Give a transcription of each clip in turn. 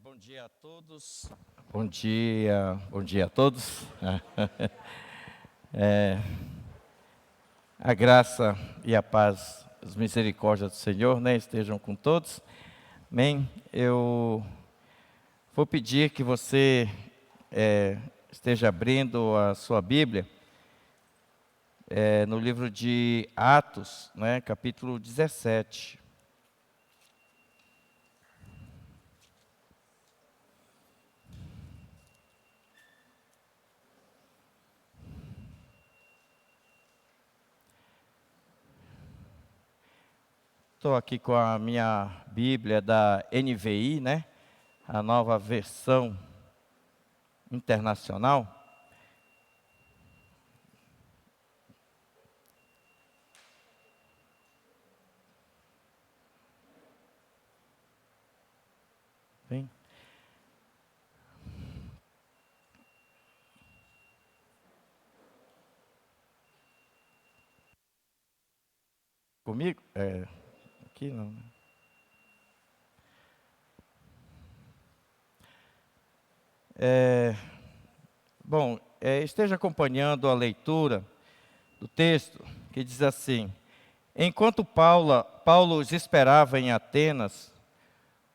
Bom dia a todos. Bom dia a todos. A graça e a paz, as misericórdias do Senhor, estejam com todos. Amém. Eu vou pedir que você esteja abrindo a sua Bíblia no livro de Atos, capítulo 17. Estou aqui com a minha Bíblia da NVI, a nova versão internacional. Bem. Comigo? Aqui não, esteja acompanhando a leitura do texto, que diz assim: enquanto Paulo os esperava em Atenas,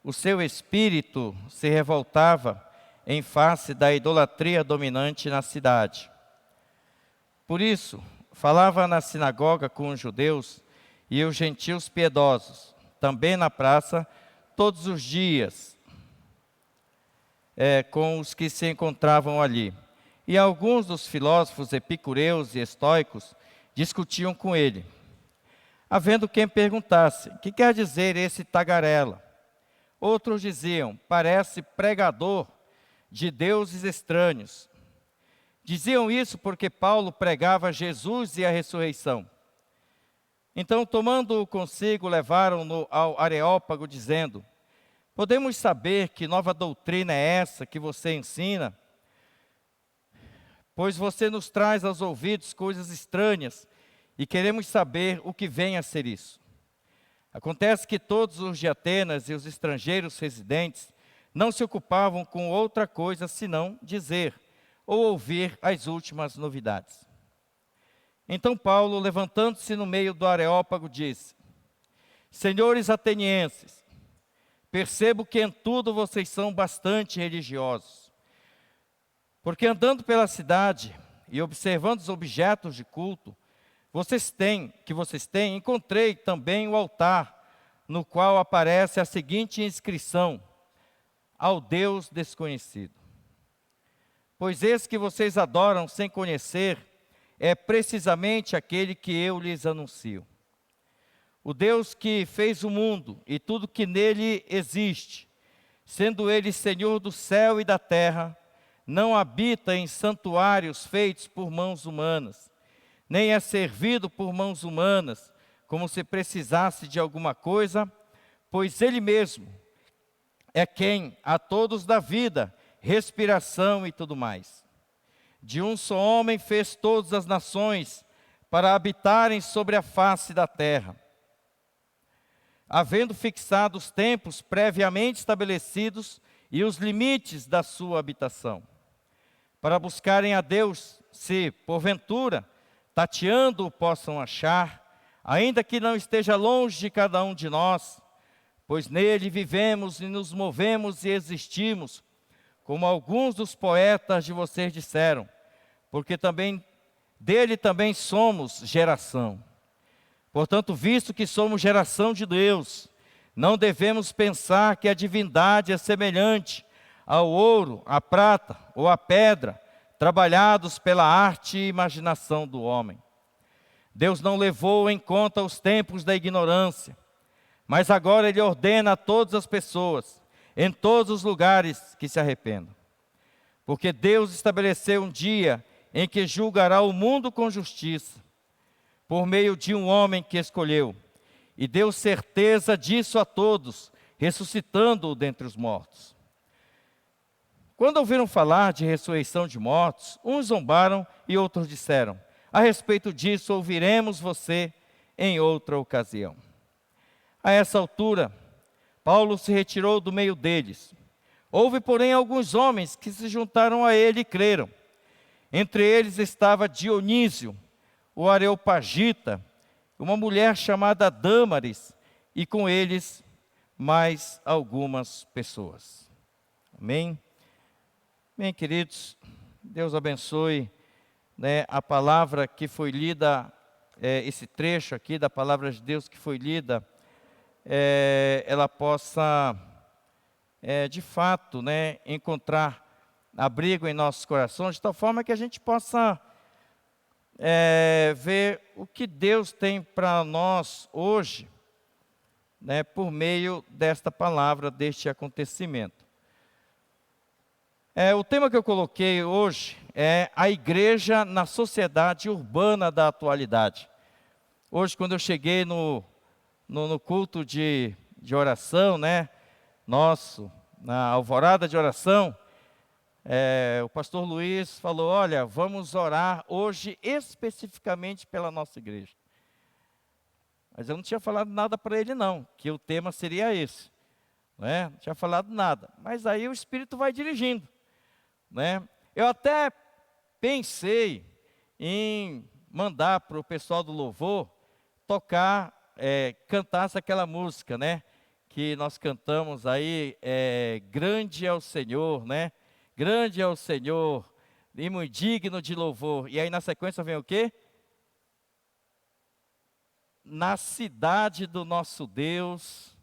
o seu espírito se revoltava em face da idolatria dominante na cidade. Por isso, falava na sinagoga com os judeus e os gentios piedosos, também na praça, todos os dias, com os que se encontravam ali. E alguns dos filósofos epicureus e estoicos discutiam com ele. Havendo quem perguntasse: que quer dizer esse tagarela? Outros diziam: parece pregador de deuses estranhos. Diziam isso porque Paulo pregava Jesus e a ressurreição. Então, tomando-o consigo, levaram-no ao Areópago, dizendo: podemos saber que nova doutrina é essa que você ensina? Pois você nos traz aos ouvidos coisas estranhas e queremos saber o que vem a ser isso. Acontece que todos os de Atenas e os estrangeiros residentes não se ocupavam com outra coisa senão dizer ou ouvir as últimas novidades. Então Paulo, levantando-se no meio do Areópago, disse: senhores atenienses, percebo que em tudo vocês são bastante religiosos. Porque andando pela cidade e observando os objetos de culto que vocês têm, encontrei também o altar, no qual aparece a seguinte inscrição: ao Deus desconhecido. Pois esse que vocês adoram sem conhecer é precisamente aquele que eu lhes anuncio. O Deus que fez o mundo e tudo que nele existe, sendo ele Senhor do céu e da terra, não habita em santuários feitos por mãos humanas, nem é servido por mãos humanas, como se precisasse de alguma coisa, pois ele mesmo é quem a todos dá vida, respiração e tudo mais. De um só homem fez todas as nações para habitarem sobre a face da terra, havendo fixado os tempos previamente estabelecidos e os limites da sua habitação, para buscarem a Deus, se, porventura, tateando o possam achar, ainda que não esteja longe de cada um de nós, pois nele vivemos e nos movemos e existimos, como alguns dos poetas de vocês disseram, porque dele também somos geração. Portanto, visto que somos geração de Deus, não devemos pensar que a divindade é semelhante ao ouro, à prata ou à pedra, trabalhados pela arte e imaginação do homem. Deus não levou em conta os tempos da ignorância, mas agora Ele ordena a todas as pessoas, em todos os lugares, que se arrependam. Porque Deus estabeleceu um dia em que julgará o mundo com justiça, por meio de um homem que escolheu, e deu certeza disso a todos, ressuscitando-o dentre os mortos. Quando ouviram falar de ressurreição de mortos, uns zombaram e outros disseram: a respeito disso ouviremos você em outra ocasião. A essa altura, Paulo se retirou do meio deles. Houve, porém, alguns homens que se juntaram a ele e creram. Entre eles estava Dionísio, o Areopagita, uma mulher chamada Dâmaris, e com eles mais algumas pessoas. Amém? Bem, queridos, Deus abençoe, né, a palavra que foi lida, esse trecho aqui da palavra de Deus que foi lida, ela possa, de fato, né, encontrar abrigo em nossos corações, de tal forma que a gente possa ver o que Deus tem para nós hoje, né, por meio desta palavra, deste acontecimento. O tema que eu coloquei hoje é a igreja na sociedade urbana da atualidade. Hoje, quando eu cheguei no culto de oração, né, nosso, na alvorada de oração, o pastor Luiz falou: olha, vamos orar hoje especificamente pela nossa igreja. Mas eu não tinha falado nada para ele não, que o tema seria esse, né? Não tinha falado nada, mas aí o Espírito vai dirigindo, né? Eu até pensei em mandar para o pessoal do louvor tocar, cantasse aquela música, né? Que nós cantamos aí, grande é o Senhor, né? Grande é o Senhor, e muito digno de louvor. E aí na sequência vem o quê? Na cidade do nosso Deus,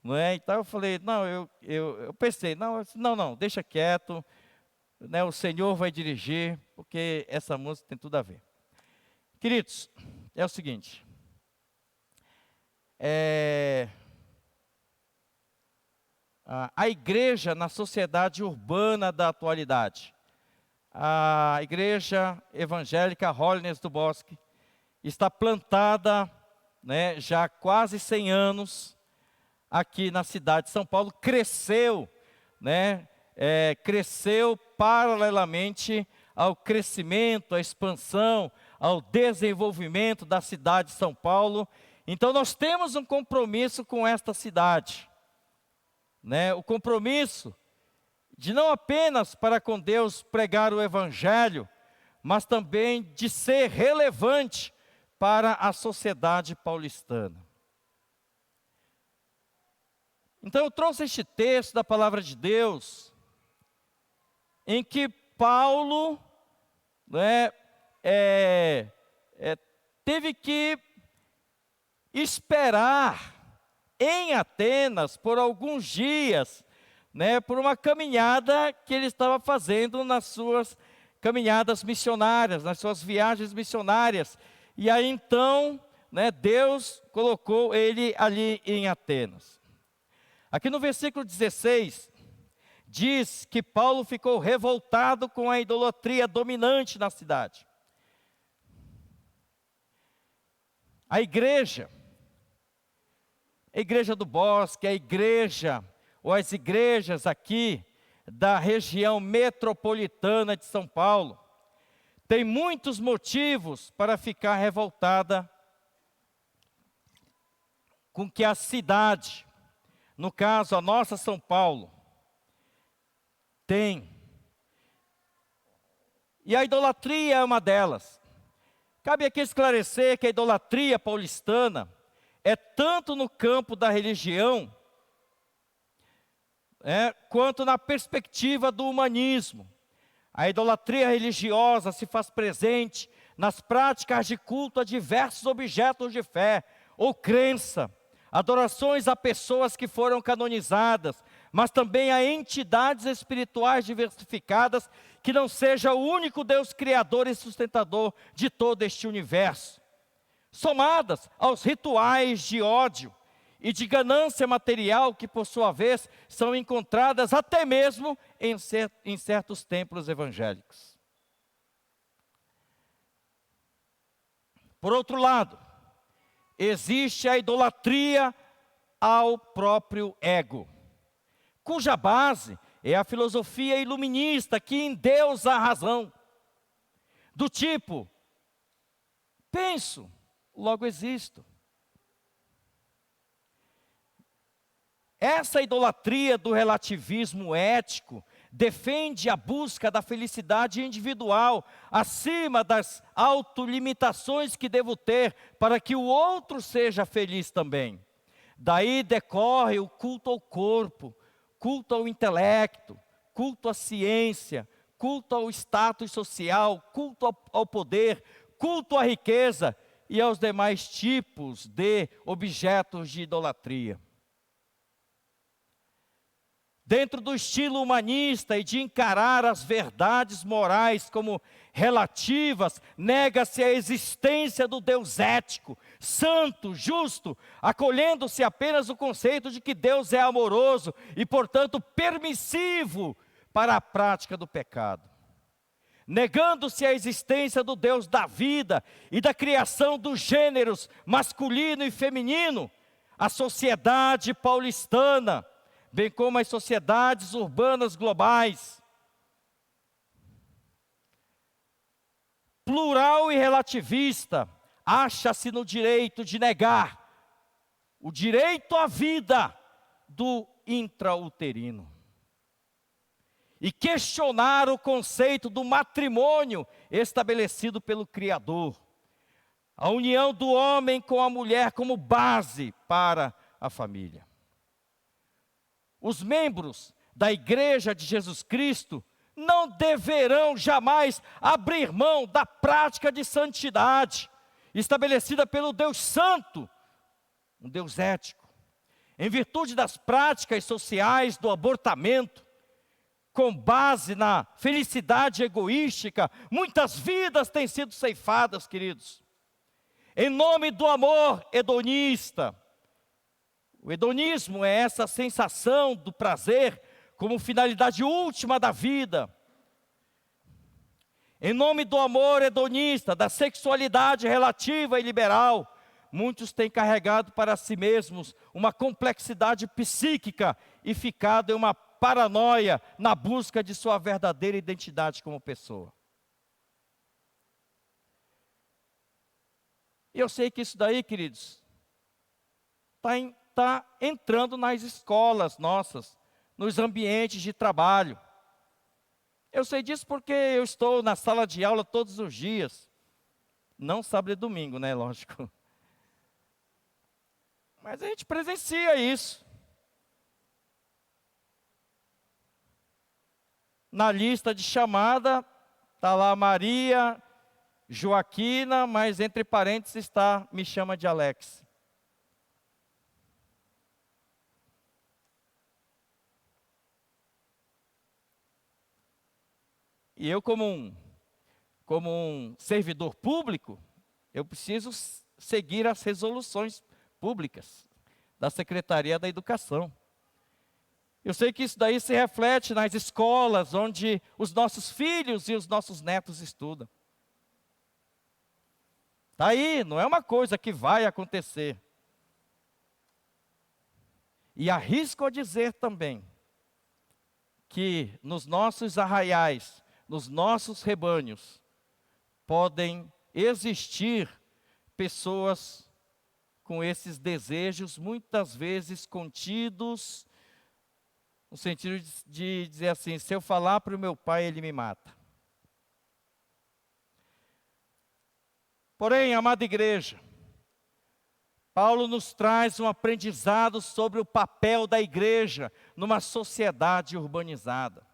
não é? Então eu falei, não, eu pensei, não, deixa quieto, né? O Senhor vai dirigir, porque essa música tem tudo a ver. Queridos, é o seguinte, a igreja na sociedade urbana da atualidade, a igreja evangélica Holiness do Bosque, está plantada, né, já há quase 100 anos, aqui na cidade de São Paulo, cresceu, né, cresceu paralelamente ao crescimento, à expansão, ao desenvolvimento da cidade de São Paulo. Então nós temos um compromisso com esta cidade, né, o compromisso de não apenas para com Deus pregar o Evangelho, mas também de ser relevante para a sociedade paulistana. Então eu trouxe este texto da palavra de Deus, em que Paulo, né, teve que esperar em Atenas por alguns dias, né, por uma caminhada que ele estava fazendo nas suas caminhadas missionárias, nas suas viagens missionárias. E aí então, né, Deus colocou ele ali em Atenas. Aqui no versículo 16, diz que Paulo ficou revoltado com a idolatria dominante na cidade. A igreja do Bosque, a igreja, ou as igrejas aqui da região metropolitana de São Paulo, tem muitos motivos para ficar revoltada com que a cidade, no caso a nossa São Paulo, tem. E a idolatria é uma delas. Cabe aqui esclarecer que a idolatria paulistana é tanto no campo da religião, quanto na perspectiva do humanismo. A idolatria religiosa se faz presente nas práticas de culto a diversos objetos de fé ou crença, adorações a pessoas que foram canonizadas, mas também a entidades espirituais diversificadas que não seja o único Deus criador e sustentador de todo este universo, somadas aos rituais de ódio e de ganância material que, por sua vez, são encontradas até mesmo em certos templos evangélicos. Por outro lado, existe a idolatria ao próprio ego, cuja base é a filosofia iluminista que endeusa a razão, do tipo, penso, logo existo. Essa idolatria do relativismo ético defende a busca da felicidade individual, acima das autolimitações que devo ter para que o outro seja feliz também. Daí decorre o culto ao corpo, culto ao intelecto, culto à ciência, culto ao status social, culto ao poder, culto à riqueza e aos demais tipos de objetos de idolatria. Dentro do estilo humanista e de encarar as verdades morais como relativas, nega-se a existência do Deus ético, santo, justo, acolhendo-se apenas o conceito de que Deus é amoroso e, portanto, permissivo para a prática do pecado. Negando-se a existência do Deus da vida e da criação dos gêneros masculino e feminino, a sociedade paulistana, bem como as sociedades urbanas globais, plural e relativista, acha-se no direito de negar o direito à vida do intrauterino e questionar o conceito do matrimônio estabelecido pelo Criador, a união do homem com a mulher como base para a família. Os membros da Igreja de Jesus Cristo não deverão jamais abrir mão da prática de santidade estabelecida pelo Deus Santo, um Deus ético, em virtude das práticas sociais do abortamento, com base na felicidade egoística. Muitas vidas têm sido ceifadas, queridos, em nome do amor hedonista. O hedonismo é essa sensação do prazer como finalidade última da vida. Em nome do amor hedonista, da sexualidade relativa e liberal, muitos têm carregado para si mesmos uma complexidade psíquica e ficado em uma paranoia na busca de sua verdadeira identidade como pessoa. E eu sei que isso daí, queridos, está entrando nas escolas nossas, nos ambientes de trabalho. Eu sei disso porque eu estou na sala de aula todos os dias. Não sábado e domingo, né, lógico. Mas a gente presencia isso. Na lista de chamada, está lá Maria, Joaquina, mas entre parênteses está, me chama de Alex. E eu, como um servidor público, eu preciso seguir as resoluções públicas da Secretaria da Educação. Eu sei que isso daí se reflete nas escolas onde os nossos filhos e os nossos netos estudam. Está aí, não é uma coisa que vai acontecer. E arrisco a dizer também que nos nossos arraiais, nos nossos rebanhos, podem existir pessoas com esses desejos muitas vezes contidos, no sentido de dizer assim: se eu falar para o meu pai, ele me mata. Porém, amada igreja, Paulo nos traz um aprendizado sobre o papel da igreja numa sociedade urbanizada.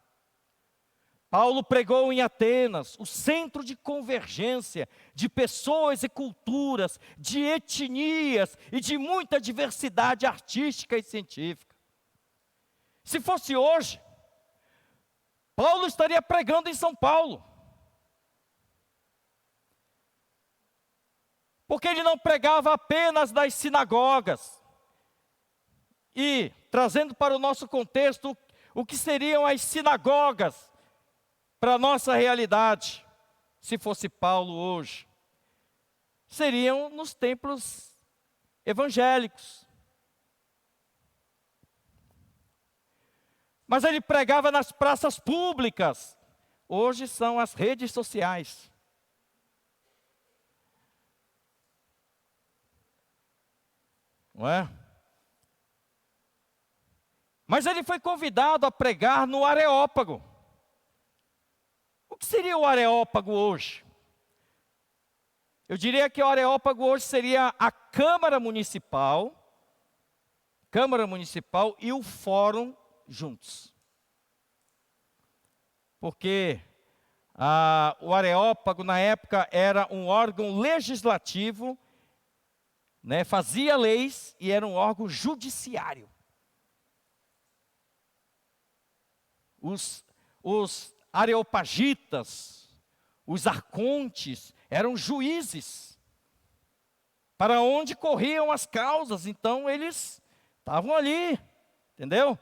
Paulo pregou em Atenas, o centro de convergência de pessoas e culturas, de etnias e de muita diversidade artística e científica. Se fosse hoje, Paulo estaria pregando em São Paulo. Porque ele não pregava apenas nas sinagogas. E, trazendo para o nosso contexto, o que seriam as sinagogas para a nossa realidade, se fosse Paulo hoje? Seriam nos templos evangélicos. Mas ele pregava nas praças públicas. Hoje são as redes sociais. Não é? Mas ele foi convidado a pregar no Areópago. O que seria o Areópago hoje? Eu diria que o Areópago hoje seria a Câmara Municipal e o Fórum juntos. Porque o Areópago, na época, era um órgão legislativo, né, fazia leis e era um órgão judiciário. Os areopagitas, os arcontes, eram juízes, para onde corriam as causas, então eles estavam ali, entendeu?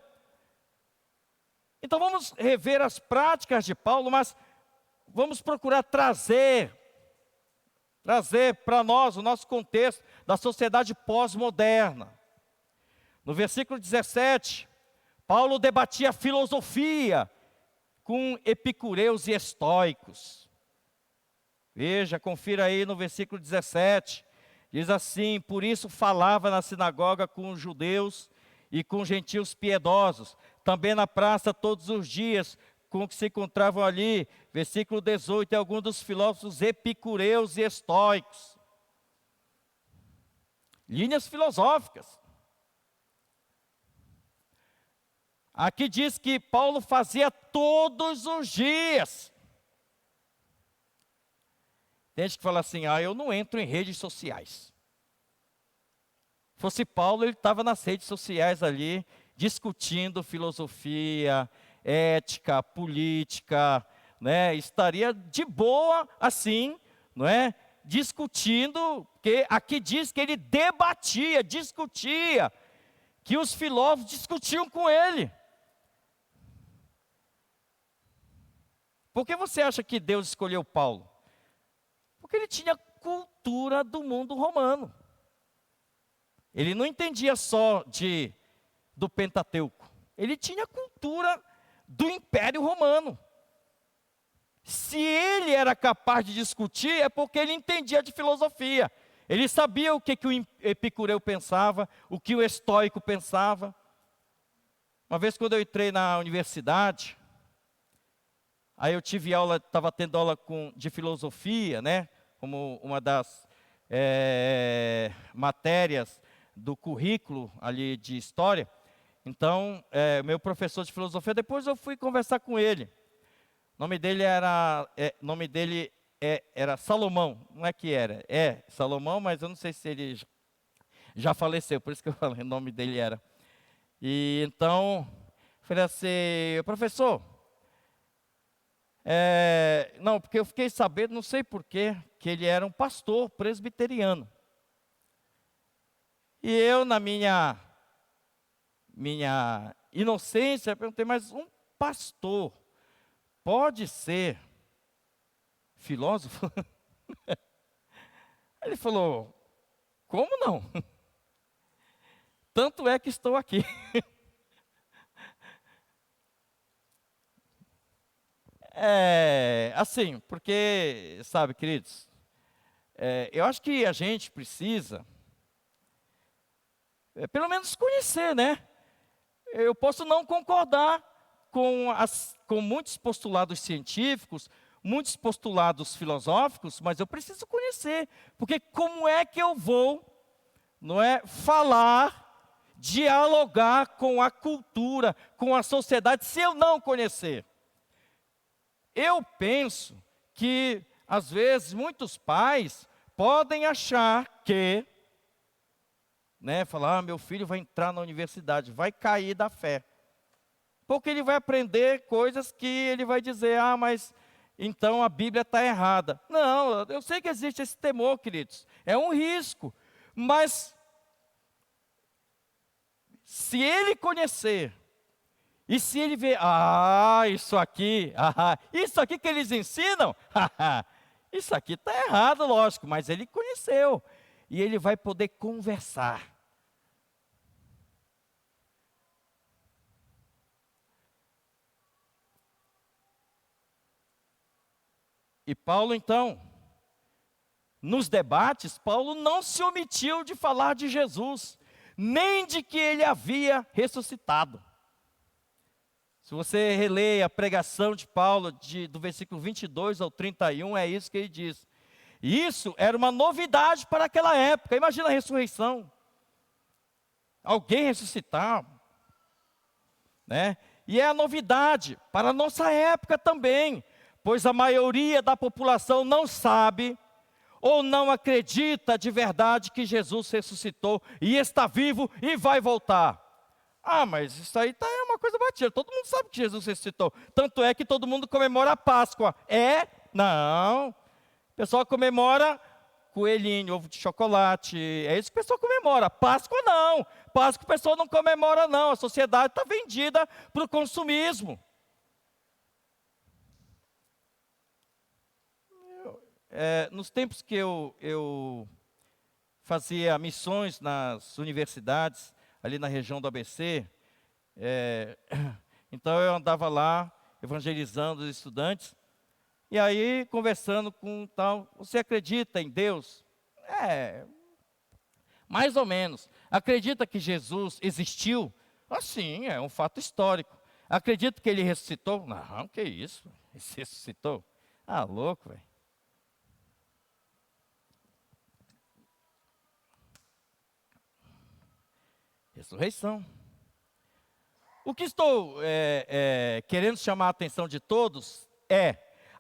Então vamos rever as práticas de Paulo, mas vamos procurar trazer para nós o nosso contexto da sociedade pós-moderna. No versículo 17, Paulo debatia filosofia com epicureus e estoicos. Veja, confira aí no versículo 17. Diz assim: por isso falava na sinagoga com os judeus e com gentios piedosos, também na praça todos os dias, com que se encontravam ali. Versículo 18, é alguns dos filósofos epicureus e estoicos. Linhas filosóficas. Aqui diz que Paulo fazia todos os dias. Tem gente que fala assim: eu não entro em redes sociais. Se fosse Paulo, ele estava nas redes sociais ali, discutindo filosofia, ética, política, né? Estaria de boa assim, não é? Discutindo, porque aqui diz que ele debatia, discutia, que os filósofos discutiam com ele. Por que você acha que Deus escolheu Paulo? Porque ele tinha cultura do mundo romano. Ele não entendia só do Pentateuco. Ele tinha cultura do Império Romano. Se ele era capaz de discutir, é porque ele entendia de filosofia. Ele sabia o que o epicureu pensava, o que o estoico pensava. Uma vez quando eu entrei na universidade, aí eu tive aula, estava tendo aula de filosofia, né? Como uma das matérias do currículo ali de história. Então, meu professor de filosofia, depois eu fui conversar com ele. O nome dele era Salomão, não é que era? É Salomão, mas eu não sei se ele já faleceu, por isso que eu falei, o nome dele era. E então, eu falei assim: professor, não, porque eu fiquei sabendo, não sei porquê, que ele era um pastor presbiteriano. E eu, na minha inocência, perguntei: mas um pastor pode ser filósofo? Ele falou: como não? Tanto é que estou aqui. Assim, porque, sabe, queridos, eu acho que a gente precisa, pelo menos conhecer, né? Eu posso não concordar com muitos postulados científicos, muitos postulados filosóficos, mas eu preciso conhecer, porque como é que eu vou, não é, falar, dialogar com a cultura, com a sociedade, se eu não conhecer? Eu penso que, às vezes, muitos pais podem achar que, né, falar: meu filho vai entrar na universidade, vai cair da fé. Porque ele vai aprender coisas que ele vai dizer: mas então a Bíblia está errada. Não, eu sei que existe esse temor, queridos. É um risco. Mas, se ele conhecer, e se ele ver: isso aqui que eles ensinam, isso aqui está errado, lógico, mas ele conheceu. E ele vai poder conversar. E Paulo, então, nos debates, Paulo não se omitiu de falar de Jesus, nem de que ele havia ressuscitado. Se você reler a pregação de Paulo, do versículo 22 ao 31, é isso que ele diz. E isso era uma novidade para aquela época. Imagina a ressurreição. Alguém ressuscitar, né? E é a novidade para a nossa época também, pois a maioria da população não sabe ou não acredita de verdade que Jesus ressuscitou e está vivo e vai voltar. Ah, mas isso aí é uma coisa batida. Todo mundo sabe que Jesus ressuscitou. Tanto é que todo mundo comemora a Páscoa. É? Não. O pessoal comemora coelhinho, ovo de chocolate. É isso que o pessoal comemora. Páscoa não. Páscoa o pessoal não comemora não. A sociedade está vendida para o consumismo. Nos tempos que eu fazia missões nas universidades, ali na região do ABC, então eu andava lá evangelizando os estudantes, e aí conversando com tal, você acredita em Deus? Mais ou menos. Acredita que Jesus existiu? Sim, é um fato histórico. Acredita que ele ressuscitou? Não, que isso, ele ressuscitou? Ah, louco, velho. Ressurreição. O que estou querendo chamar a atenção de todos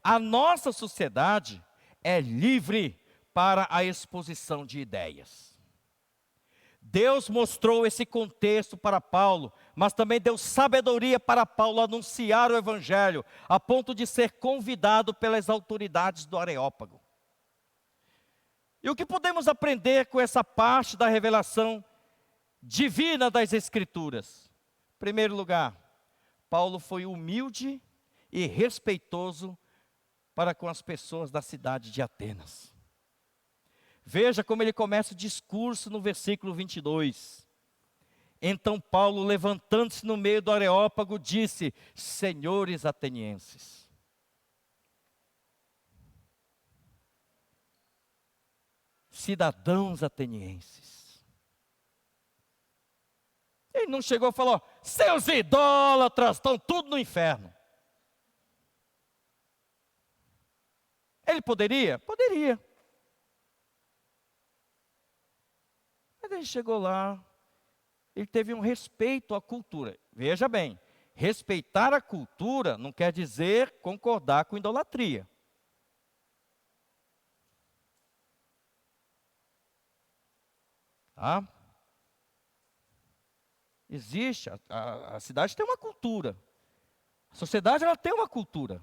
a nossa sociedade é livre para a exposição de ideias. Deus mostrou esse contexto para Paulo, mas também deu sabedoria para Paulo anunciar o Evangelho, a ponto de ser convidado pelas autoridades do Areópago. E o que podemos aprender com essa parte da revelação divina das Escrituras? Em primeiro lugar, Paulo foi humilde e respeitoso para com as pessoas da cidade de Atenas. Veja como ele começa o discurso no versículo 22. Então Paulo, levantando-se no meio do Areópago, disse: senhores atenienses. Cidadãos atenienses. Ele não chegou e falou: seus idólatras estão tudo no inferno. Ele poderia? Poderia. Mas ele chegou lá, ele teve um respeito à cultura. Veja bem, respeitar a cultura não quer dizer concordar com idolatria. Tá? Existe, a cidade tem uma cultura. A sociedade ela tem uma cultura.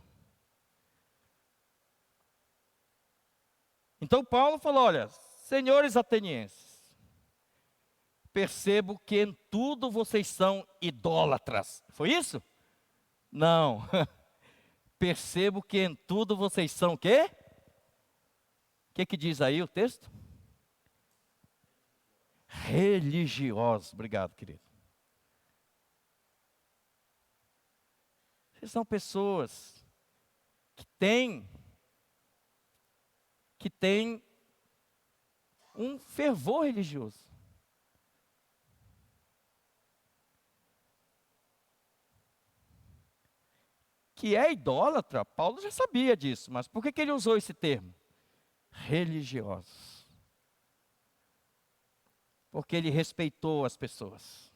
Então Paulo falou: olha, senhores atenienses, percebo que em tudo vocês são idólatras. Foi isso? Não. Percebo que em tudo vocês são o quê? O que diz aí o texto? Religiosos. Obrigado, querido. Vocês são pessoas que têm um fervor religioso. Que é idólatra, Paulo já sabia disso, mas por que ele usou esse termo? Religiosos. Porque ele respeitou as pessoas.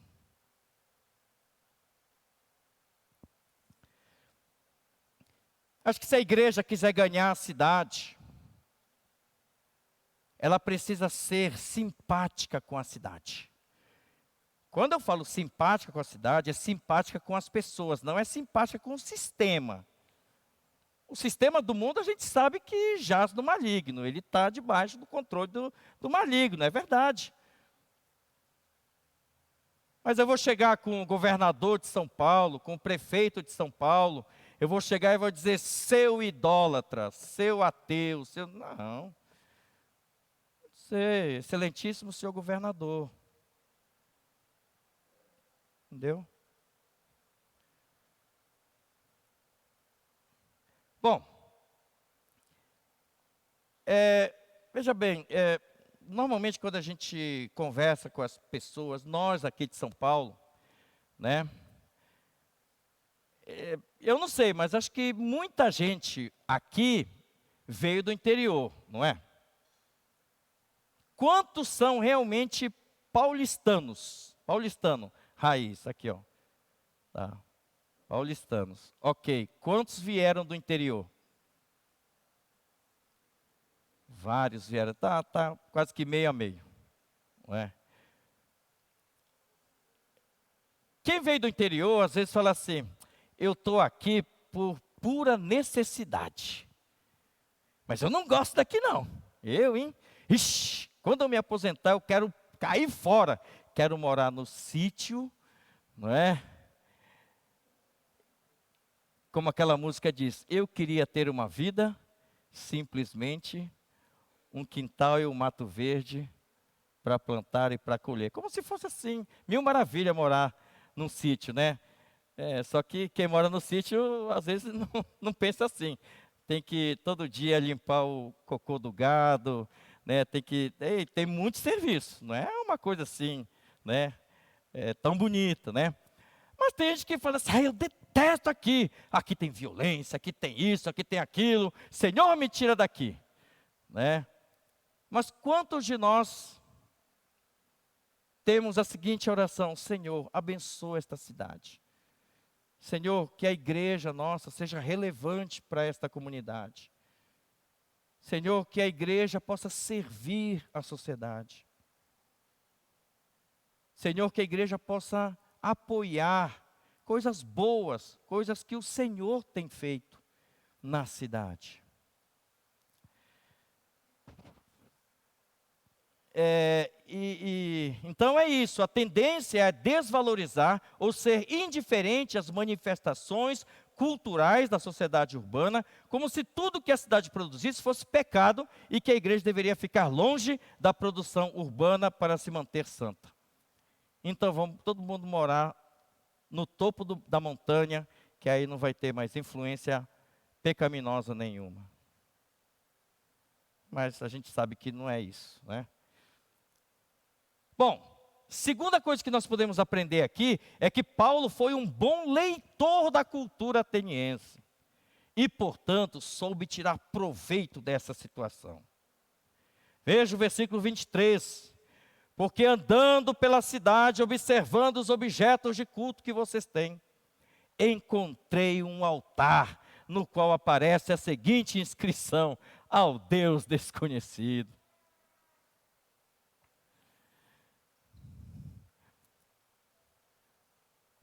Acho que se a igreja quiser ganhar a cidade, ela precisa ser simpática com a cidade. Quando eu falo simpática com a cidade, é simpática com as pessoas, não é simpática com o sistema. O sistema do mundo a gente sabe que jaz no maligno, ele está debaixo do controle do maligno, é verdade. Mas eu vou chegar com o governador de São Paulo, com o prefeito de São Paulo, eu vou chegar e vou dizer: seu idólatra, seu ateu, seu... Não. Você, excelentíssimo senhor governador. Entendeu? Bom, veja bem, normalmente quando a gente conversa com as pessoas, nós aqui de São Paulo, né? Eu não sei, mas acho que muita gente aqui veio do interior, não é? Quantos são realmente paulistanos? Paulistano, raiz, aqui ó. Tá. Paulistanos. Ok. Quantos vieram do interior? Vários vieram. Tá quase que meio a meio. Não é? Quem veio do interior, às vezes fala assim, eu estou aqui por pura necessidade. Mas eu não gosto daqui não. Eu, hein? Ixi, quando eu me aposentar, eu quero cair fora. Quero morar no sítio, não é? Como aquela música diz, eu queria ter uma vida, simplesmente um quintal e um mato verde para plantar e para colher. Como se fosse assim, mil maravilha morar num sítio, né? Só que quem mora no sítio, às vezes, não pensa assim. Tem que todo dia limpar o cocô do gado, né? Tem muito serviço, não é uma coisa assim, né? Tão bonita, né? Mas tem gente que fala assim, eu detesto aqui. Aqui tem violência, aqui tem isso, aqui tem aquilo. Senhor, me tira daqui, né? Mas quantos de nós temos a seguinte oração: Senhor, abençoa esta cidade. Senhor, que a igreja nossa seja relevante para esta comunidade. Senhor, que a igreja possa servir a sociedade. Senhor, que a igreja possa apoiar coisas boas, coisas que o Senhor tem feito na cidade. Então é isso, a tendência é desvalorizar ou ser indiferente às manifestações culturais da sociedade urbana, como se tudo que a cidade produzisse fosse pecado e que a igreja deveria ficar longe da produção urbana para se manter santa. Então vamos todo mundo morar no topo da montanha, que aí não vai ter mais influência pecaminosa nenhuma. Mas a gente sabe que não é isso, né? Bom, segunda coisa que nós podemos aprender aqui é que Paulo foi um bom leitor da cultura ateniense e, portanto, soube tirar proveito dessa situação. Veja o versículo 23. Porque andando pela cidade, observando os objetos de culto que vocês têm, encontrei um altar no qual aparece a seguinte inscrição: ao Deus desconhecido.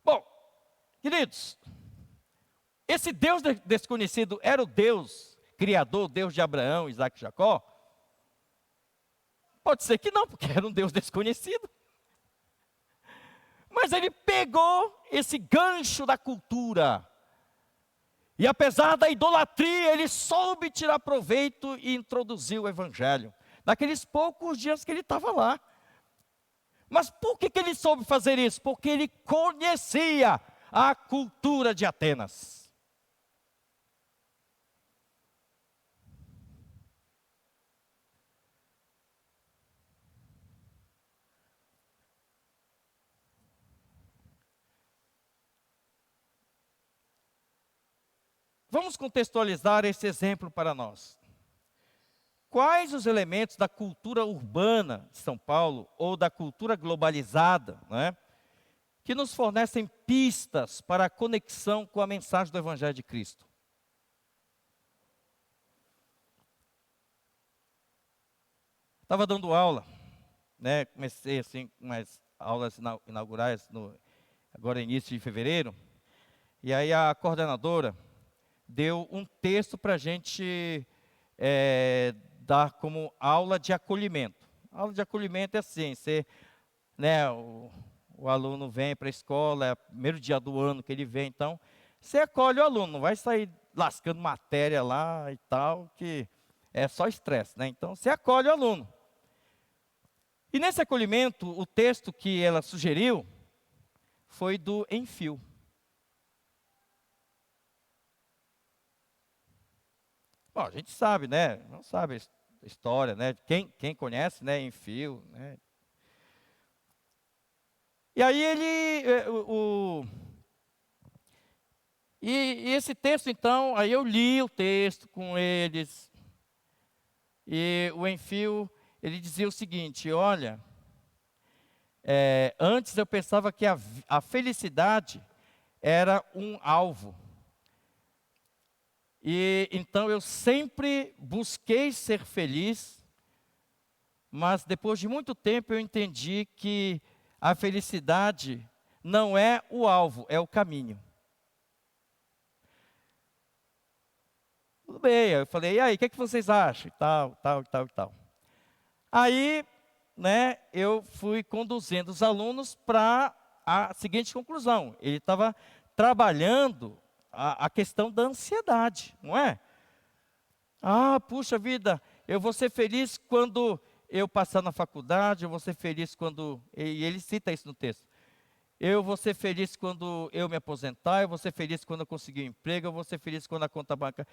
Bom, queridos, esse Deus desconhecido era o Deus criador, Deus de Abraão, Isaac e Jacó? Pode ser que não, porque era um Deus desconhecido. Mas ele pegou esse gancho da cultura. E apesar da idolatria, ele soube tirar proveito e introduziu o evangelho. Naqueles poucos dias que ele estava lá. Mas por que ele soube fazer isso? Porque ele conhecia a cultura de Atenas. Vamos contextualizar esse exemplo para nós. Quais os elementos da cultura urbana de São Paulo, ou da cultura globalizada, né, que nos fornecem pistas para a conexão com a mensagem do Evangelho de Cristo? Estava dando aula, né, comecei assim com umas aulas inaugurais, agora início de fevereiro, e aí a coordenadora deu um texto para a gente dar como aula de acolhimento. Aula de acolhimento é assim, né, o aluno vem para a escola, é o primeiro dia do ano que ele vem, então você acolhe o aluno, não vai sair lascando matéria lá e tal, que é só estresse, né? Então você acolhe o aluno. E nesse acolhimento, o texto que ela sugeriu foi do Enfio. Bom, a gente sabe, né? Não sabe a história, né? Quem conhece, né? Enfio, né? E aí E esse texto, então, aí eu li o texto com eles. E o Enfio, ele dizia o seguinte: olha, antes eu pensava que a felicidade era um alvo. E então eu sempre busquei ser feliz, mas depois de muito tempo eu entendi que a felicidade não é o alvo, é o caminho. Tudo bem, eu falei, e aí, o que vocês acham? E tal, tal, tal, tal. Aí, né, eu fui conduzindo os alunos para a seguinte conclusão. Ele estava trabalhando a questão da ansiedade, não é? Ah, puxa vida, eu vou ser feliz quando eu passar na faculdade, eu vou ser feliz quando... E ele cita isso no texto. Eu vou ser feliz quando eu me aposentar, eu vou ser feliz quando eu conseguir um emprego, eu vou ser feliz quando a conta bancária...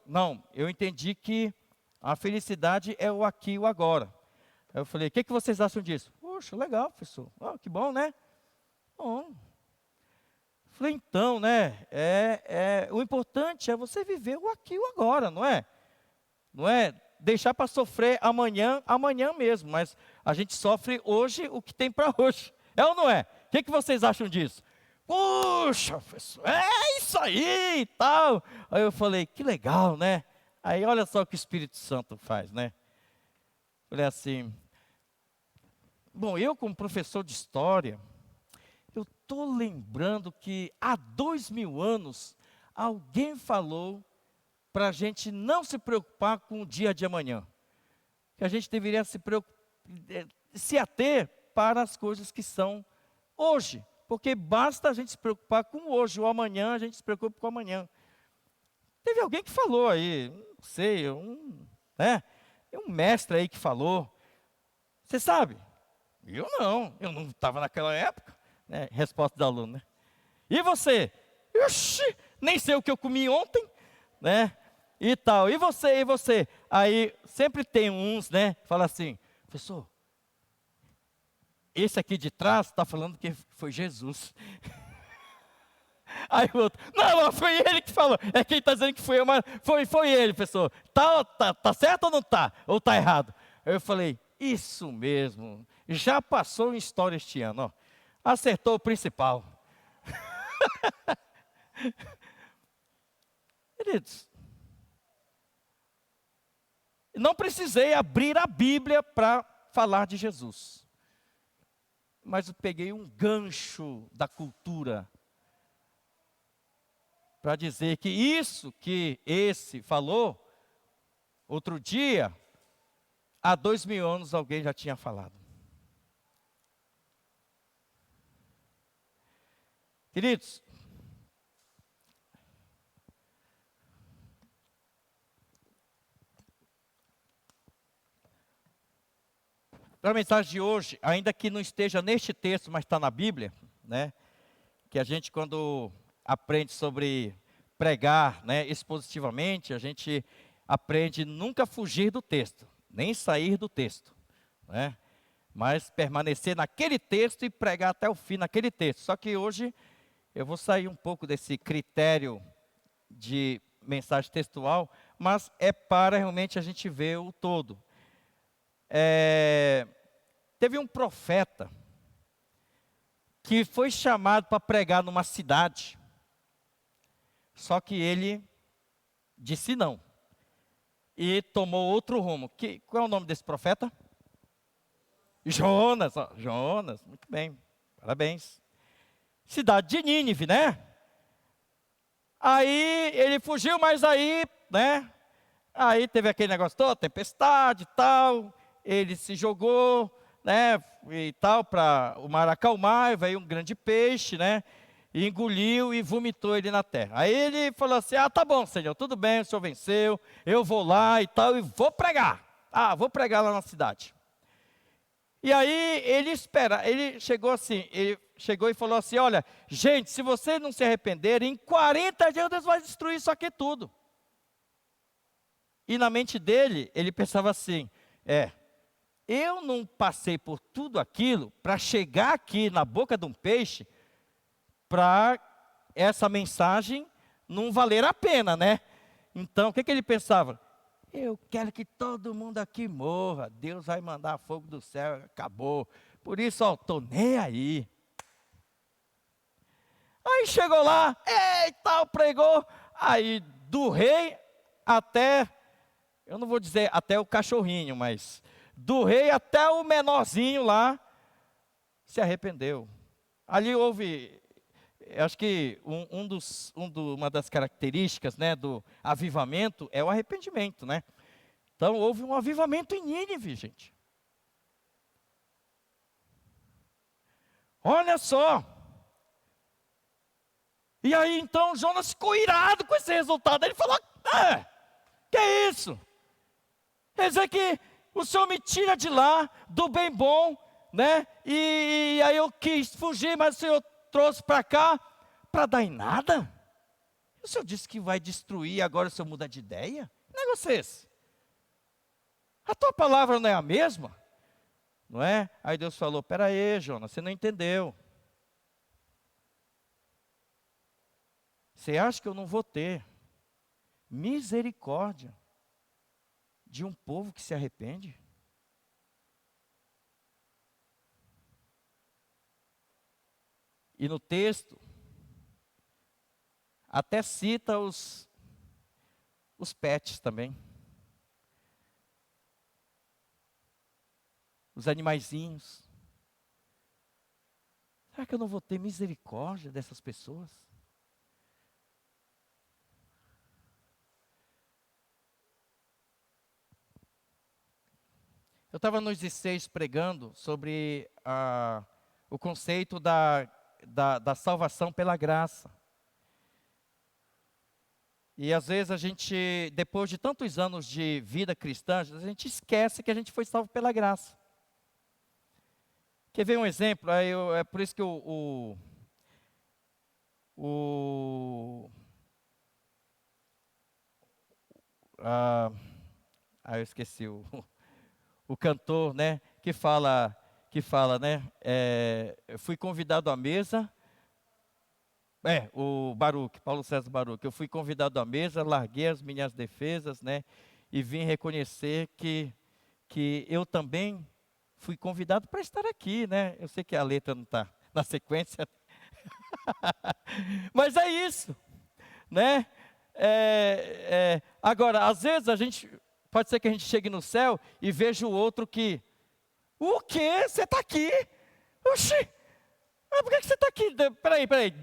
Não, eu entendi que a felicidade é o aqui e o agora. Aí eu falei, o que vocês acham disso? Poxa, legal, professor. Oh, que bom, né? Bom. Falei, então, né? O importante é você viver o aqui e o agora, não é? Não é deixar para sofrer amanhã, amanhã mesmo. Mas a gente sofre hoje o que tem para hoje. É ou não é? O que vocês acham disso? Puxa, professor, é isso aí e tal. Aí eu falei, que legal, né? Aí olha só o que o Espírito Santo faz, né? Falei assim, bom, eu como professor de história, eu estou lembrando que há 2000 anos, alguém falou para a gente não se preocupar com o dia de amanhã. Que a gente deveria se ater para as coisas que são hoje. Porque basta a gente se preocupar com hoje, o amanhã a gente se preocupa com o amanhã. Teve alguém que falou aí, não sei, um mestre aí que falou. Você sabe? Eu não estava naquela época. Né? Resposta do aluno, né? E você? Oxi, nem sei o que eu comi ontem, né? E tal, e você, e você? Aí sempre tem uns, né? Fala assim, professor, esse aqui de trás está falando que foi Jesus. Aí o outro, não, foi ele que falou. É quem está dizendo que foi eu, mas foi ele, professor. Tá certo ou não tá? Ou tá errado? Eu falei, isso mesmo. Já passou em história este ano, ó. Acertou o principal. Queridos, não precisei abrir a Bíblia para falar de Jesus. Mas eu peguei um gancho da cultura para dizer que isso que esse falou, outro dia, há 2000 anos alguém já tinha falado. Queridos, para a mensagem de hoje, ainda que não esteja neste texto, mas está na Bíblia, né? Que a gente quando aprende sobre pregar, né, expositivamente, a gente aprende nunca fugir do texto, nem sair do texto, né? Mas permanecer naquele texto e pregar até o fim naquele texto. Só que hoje eu vou sair um pouco desse critério de mensagem textual, mas é para realmente a gente ver o todo. Teve um profeta que foi chamado para pregar numa cidade, só que ele disse não, e tomou outro rumo. Qual é o nome desse profeta? Jonas, ó, Jonas, muito bem, parabéns. Cidade de Nínive, né? Aí ele fugiu, mas aí, né? Aí teve aquele negócio todo, tempestade e tal, ele se jogou, né, e tal, para o mar acalmar, veio um grande peixe, né, e engoliu e vomitou ele na terra. Aí ele falou assim, tá bom, Senhor, tudo bem, o Senhor venceu, eu vou lá e tal, e vou pregar. Vou pregar lá na cidade. E aí ele chegou e falou assim, olha, gente, se vocês não se arrependerem, em 40 dias Deus vai destruir isso aqui tudo. E na mente dele, ele pensava assim, eu não passei por tudo aquilo para chegar aqui na boca de um peixe, para essa mensagem não valer a pena, né? Então, o que ele pensava? Eu quero que todo mundo aqui morra. Deus vai mandar fogo do céu, acabou. Por isso, ó, estou nem aí. Aí chegou lá, eita, pregou. Aí do rei até, eu não vou dizer até o cachorrinho, mas do rei até o menorzinho lá, se arrependeu. Ali houve, acho que uma das características, né, do avivamento é o arrependimento, né? Então houve um avivamento em Nínive, gente. Olha só. E aí então Jonas ficou irado com esse resultado. Ele falou, que é isso? Quer dizer que o Senhor me tira de lá, do bem bom, né? E aí eu quis fugir, mas o Senhor trouxe para cá, para dar em nada? O Senhor disse que vai destruir, agora o Senhor muda de ideia? Que negócio é esse? A tua palavra não é a mesma? Não é? Aí Deus falou, espera aí, Jonas, você não entendeu. Você acha que eu não vou ter misericórdia de um povo que se arrepende? E no texto, até cita os pets também. Os animaizinhos. Será que eu não vou ter misericórdia dessas pessoas? Eu estava nos 16 pregando sobre o conceito da salvação pela graça. E às vezes a gente, depois de tantos anos de vida cristã, a gente esquece que a gente foi salvo pela graça. Quer ver um exemplo? É por isso que eu esqueci o cantor, né? Que fala, né? Eu fui convidado à mesa. O Baruch, Paulo César Baruch. Eu fui convidado à mesa, larguei as minhas defesas, né? E vim reconhecer que eu também fui convidado para estar aqui, né? Eu sei que a letra não está na sequência, mas é isso, né? Agora, às vezes pode ser que a gente chegue no céu e veja o outro que, o quê? Você está aqui? Oxi, por que você está aqui? Peraí.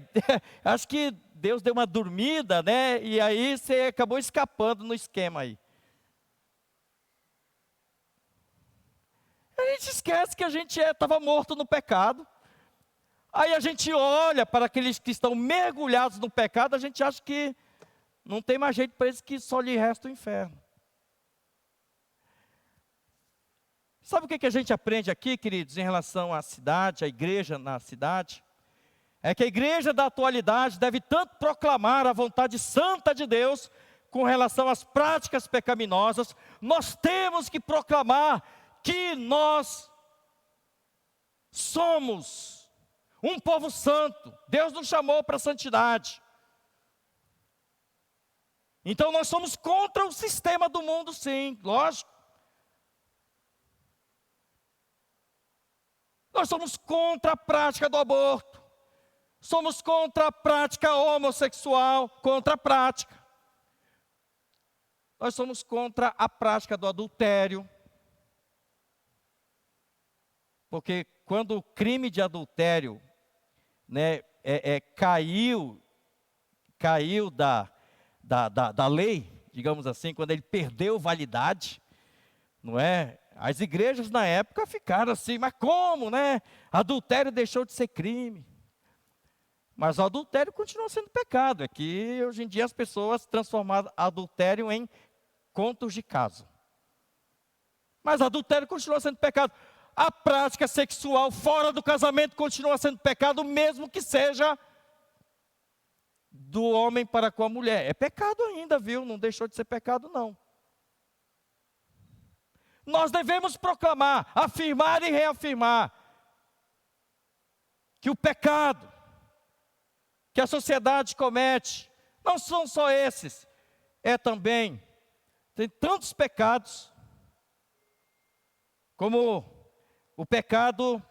Acho que Deus deu uma dormida, né? E aí você acabou escapando no esquema aí. A gente esquece que a gente estava morto no pecado. Aí a gente olha para aqueles que estão mergulhados no pecado, a gente acha que não tem mais jeito para eles, que só lhe resta o inferno. Sabe o que a gente aprende aqui, queridos, em relação à cidade, à igreja na cidade? É que a igreja da atualidade deve tanto proclamar a vontade santa de Deus, com relação às práticas pecaminosas, nós temos que proclamar que nós somos um povo santo. Deus nos chamou para a santidade. Então nós somos contra o sistema do mundo, sim, lógico. Nós somos contra a prática do aborto. Somos contra a prática homossexual, contra a prática. Nós somos contra a prática do adultério. Porque quando o crime de adultério, né, caiu da lei, digamos assim, quando ele perdeu validade, não é? As igrejas na época ficaram assim, mas como, né? Adultério deixou de ser crime. Mas o adultério continua sendo pecado. É que hoje em dia as pessoas transformaram adultério em contos de caso. Mas adultério continua sendo pecado. A prática sexual fora do casamento continua sendo pecado, mesmo que seja do homem para com a mulher. É pecado ainda, viu? Não deixou de ser pecado, não. Nós devemos proclamar, afirmar e reafirmar que o pecado que a sociedade comete Não são só esses, é também, tem tantos pecados, como o pecado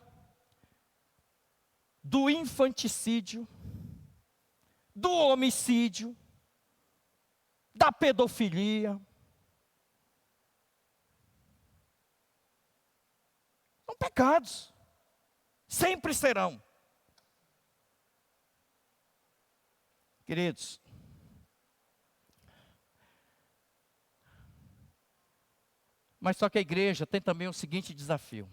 do infanticídio, do homicídio, da pedofilia. São pecados, sempre serão. Queridos, mas só que a igreja tem também o seguinte desafio.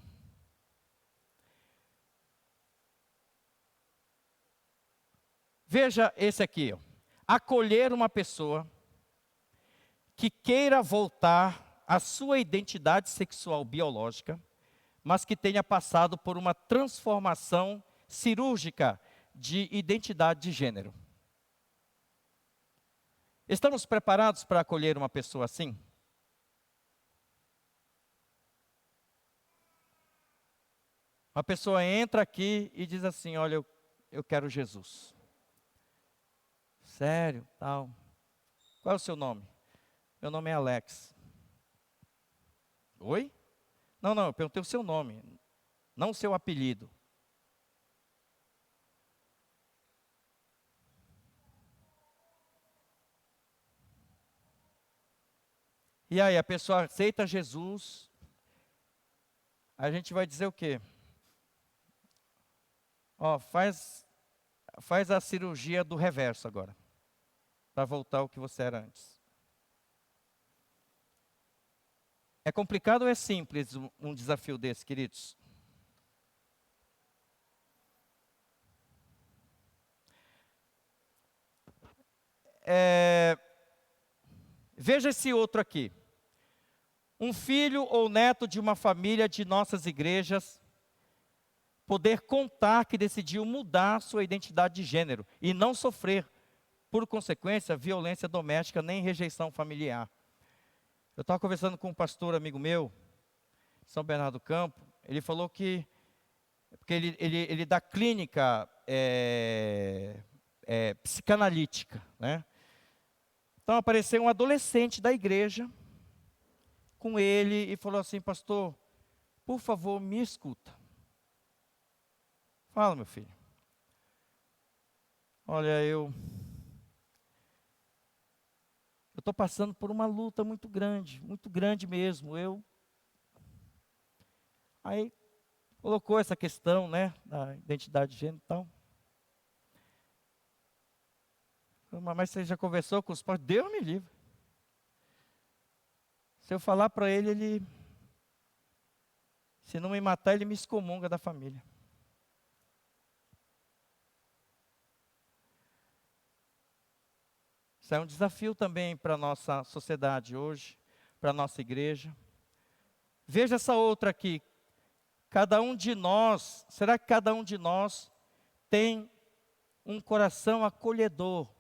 Veja esse aqui, ó. Acolher uma pessoa que queira voltar à sua identidade sexual biológica, mas que tenha passado por uma transformação cirúrgica de identidade de gênero. Estamos preparados para acolher uma pessoa assim? Uma pessoa entra aqui e diz assim: olha, eu quero Jesus. Sério, tal. Qual é o seu nome? Meu nome é Alex. Oi? Não, eu perguntei o seu nome, não o seu apelido. E aí, a pessoa aceita Jesus, a gente vai dizer o quê? Ó, faz a cirurgia do reverso agora, para voltar ao que você era antes. É complicado ou é simples um desafio desse, queridos? Veja esse outro aqui. Um filho ou neto de uma família de nossas igrejas poder contar que decidiu mudar sua identidade de gênero e não sofrer, por consequência, violência doméstica nem rejeição familiar. Eu estava conversando com um pastor amigo meu, São Bernardo do Campo. Ele falou que, porque ele dá clínica psicanalítica, né? Então apareceu um adolescente da igreja com ele e falou assim: pastor, por favor, me escuta. Fala, meu filho. Olha, eu estou passando por uma luta muito grande mesmo. Aí colocou essa questão, né, da identidade de gênero e tal. Mas você já conversou com os pais? Deus me livre. Se eu falar para ele, se não me matar, ele me excomunga da família. Isso é um desafio também para a nossa sociedade hoje, para a nossa igreja. Veja essa outra aqui. Cada um de nós, será que cada um de nós tem um coração acolhedor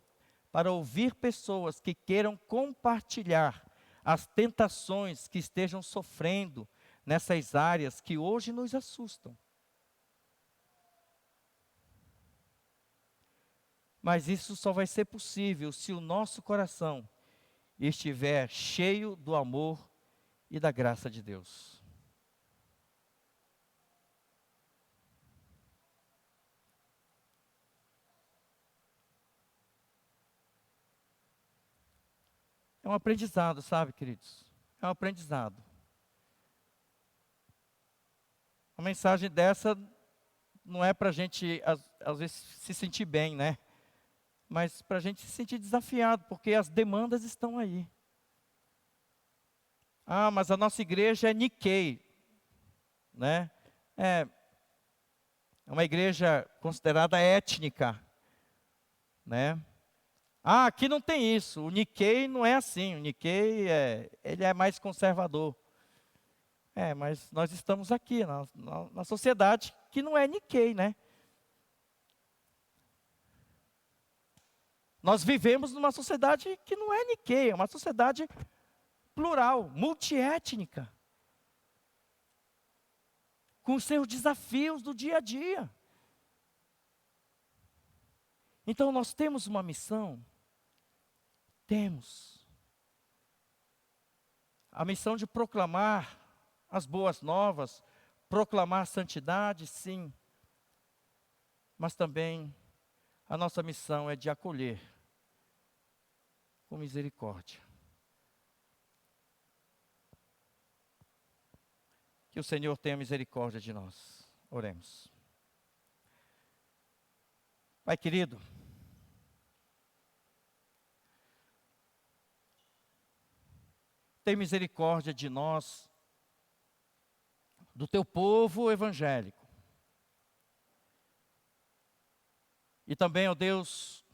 para ouvir pessoas que queiram compartilhar as tentações que estejam sofrendo nessas áreas que hoje nos assustam? Mas isso só vai ser possível se o nosso coração estiver cheio do amor e da graça de Deus. É um aprendizado, sabe, queridos? É um aprendizado. Uma mensagem dessa não é para a gente, às vezes, se sentir bem, né? Mas para a gente se sentir desafiado, porque as demandas estão aí. Ah, mas a nossa igreja é Nikkei, né? É uma igreja considerada étnica, né? Ah, aqui não tem isso. O Nikkei não é assim. O Nikkei ele é mais conservador. Mas nós estamos aqui na sociedade que não é Nikkei, né? Nós vivemos numa sociedade que não é Nikkei, é uma sociedade plural, multiétnica, com os seus desafios do dia a dia. Então nós temos uma missão Temos a missão de proclamar as boas novas, proclamar santidade, sim, mas também a nossa missão é de acolher com misericórdia. Que o Senhor tenha misericórdia de nós. Oremos. Pai querido, tem misericórdia de nós, do teu povo evangélico. E também, ó Deus,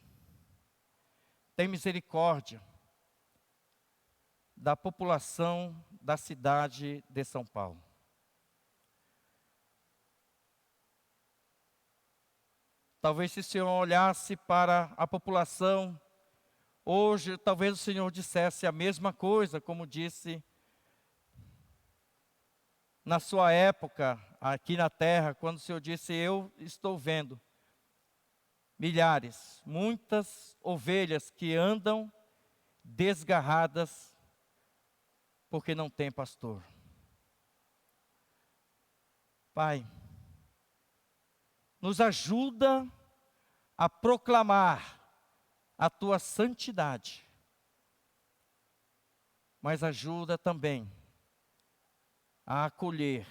tem misericórdia da população da cidade de São Paulo. Talvez se o Senhor olhasse para a população hoje, talvez o Senhor dissesse a mesma coisa, como disse na sua época, aqui na terra, quando o Senhor disse: eu estou vendo milhares, muitas ovelhas que andam desgarradas, porque não tem pastor. Pai, nos ajuda a proclamar a tua santidade, mas ajuda também a acolher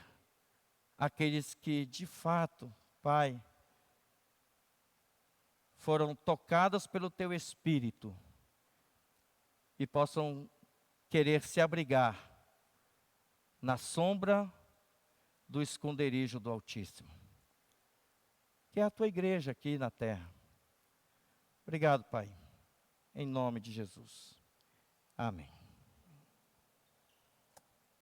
aqueles que de fato, Pai, foram tocados pelo teu Espírito e possam querer se abrigar na sombra do esconderijo do Altíssimo, que é a tua igreja aqui na terra. Obrigado, Pai, em nome de Jesus. Amém.